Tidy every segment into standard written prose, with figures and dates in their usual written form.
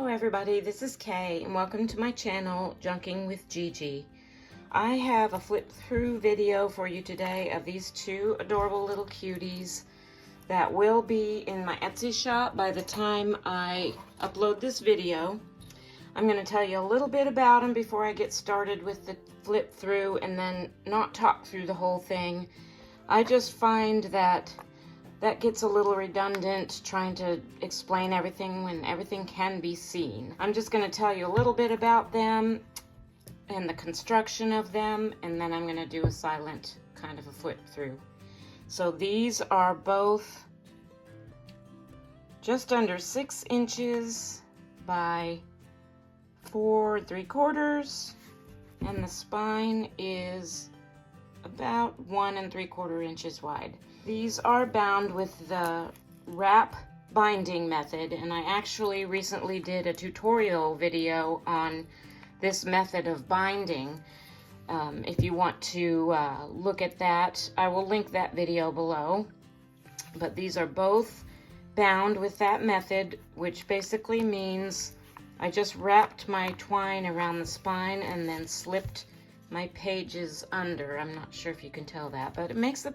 Hello everybody, this is Kay and welcome to my channel, Junking with Gigi. I have a flip through video for you today of these two adorable little cuties that will be in my Etsy shop by the time I upload this video. I'm going to tell you a little bit about them before I get started with the flip through and then not talk through the whole thing. I just find that gets a little redundant trying to explain everything when everything can be seen. I'm just going to tell you a little bit about them and the construction of them, and then I'm going to do a silent kind of a flip through. So these are both just under 6 inches by 4 3/4, and the spine is about 1 3/4 inches wide. These are bound with the wrap binding method, and I actually recently did a tutorial video on this method of binding. If you want to look at that, I will link that video below. But these are both bound with that method, which basically means I just wrapped my twine around the spine and then slipped my pages under. I'm not sure if you can tell that, but it makes the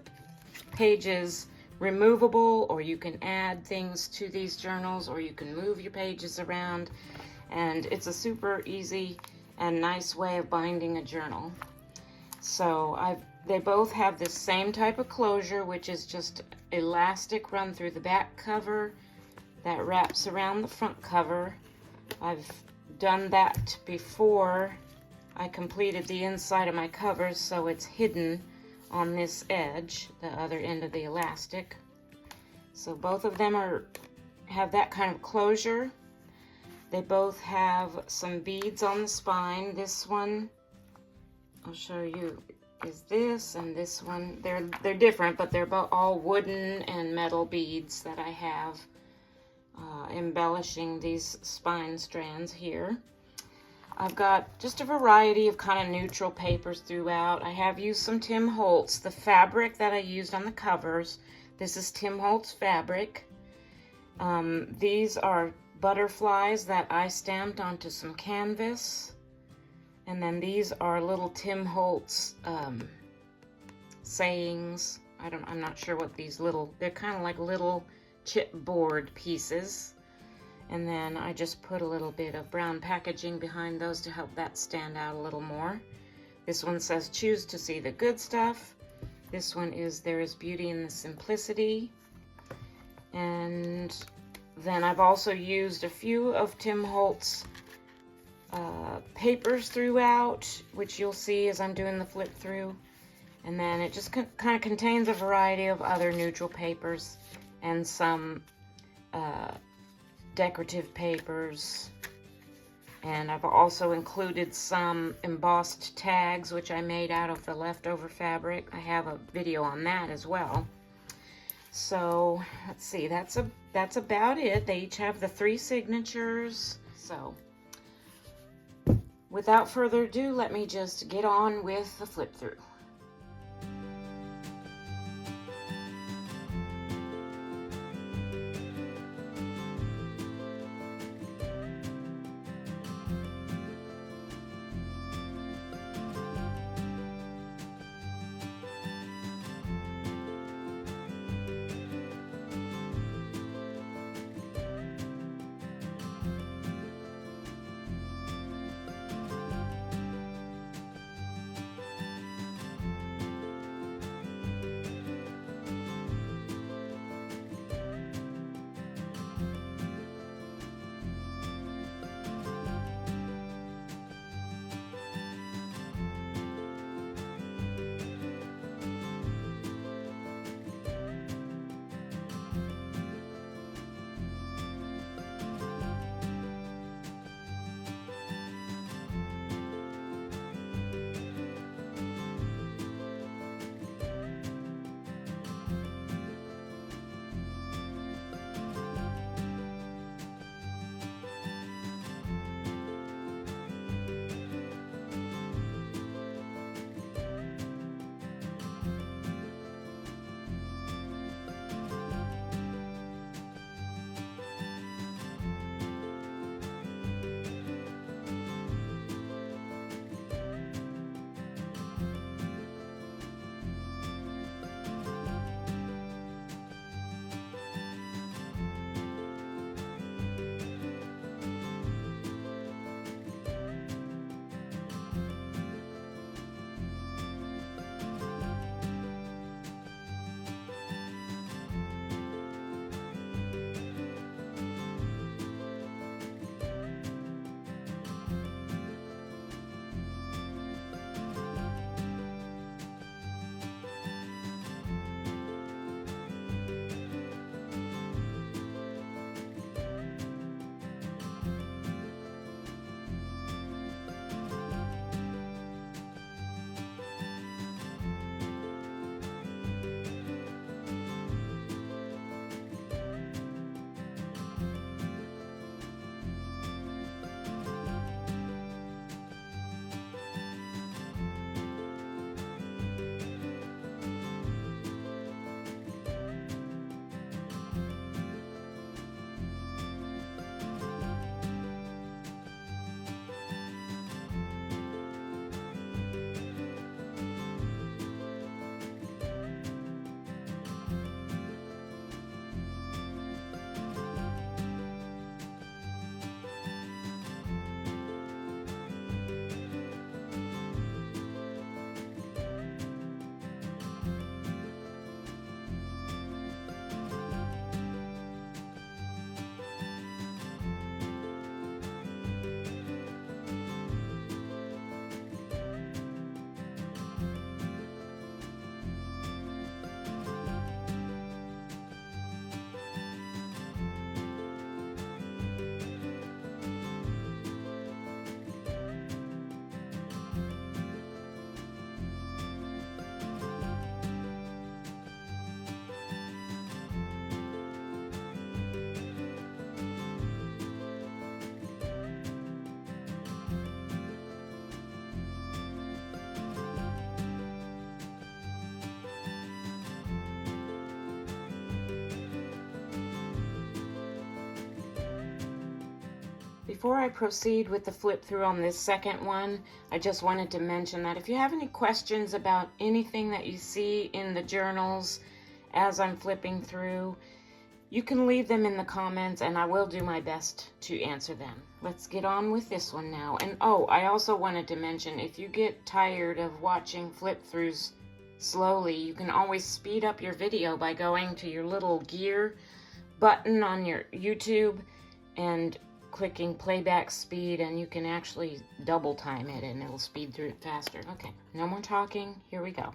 pages removable, or you can add things to these journals, or you can move your pages around, and it's a super easy and nice way of binding a journal. So they both have the same type of closure, which is just elastic run through the back cover that wraps around the front cover. I've done that before I completed the inside of my covers, so it's hidden on this edge, the other end of the elastic. So both of them have that kind of closure. They both have some beads on the spine. This one, I'll show you, is this, and this one, they're different, but they're both all wooden and metal beads that I have embellishing these spine strands here. I've got just a variety of kind of neutral papers throughout. I have used some Tim Holtz. The fabric that I used on the covers, this is Tim Holtz fabric. These are butterflies that I stamped onto some canvas. And then these are little Tim Holtz sayings. I'm not sure what these they're kind of like little chipboard pieces. And then I just put a little bit of brown packaging behind those to help that stand out a little more. This one says, "Choose to see the good stuff." This one is, "There is beauty in the simplicity." And then I've also used a few of Tim Holtz papers throughout, which you'll see as I'm doing the flip through. And then it just kind of contains a variety of other neutral papers and some decorative papers, and I've also included some embossed tags which I made out of the leftover fabric. I have a video on that as well. So let's see, that's about it. They each have the 3 signatures. So without further ado, let me just get on with the flip through. before I proceed with the flip through on this second one, I just wanted to mention that if you have any questions about anything that you see in the journals as I'm flipping through, you can leave them in the comments and I will do my best to answer them. Let's get on with this one now. And oh, I also wanted to mention, if you get tired of watching flip throughs slowly, you can always speed up your video by going to your little gear button on your YouTube and clicking playback speed, and you can actually double time it and it'll speed through it faster. Okay, no more talking, here we go.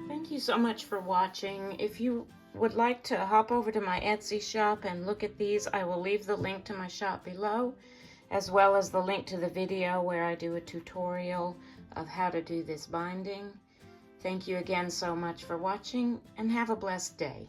Thank you so much for watching. If you would like to hop over to my Etsy shop and look at these, I will leave the link to my shop below, as well as the link to the video where I do a tutorial of how to do this binding. Thank you again so much for watching, and have a blessed day.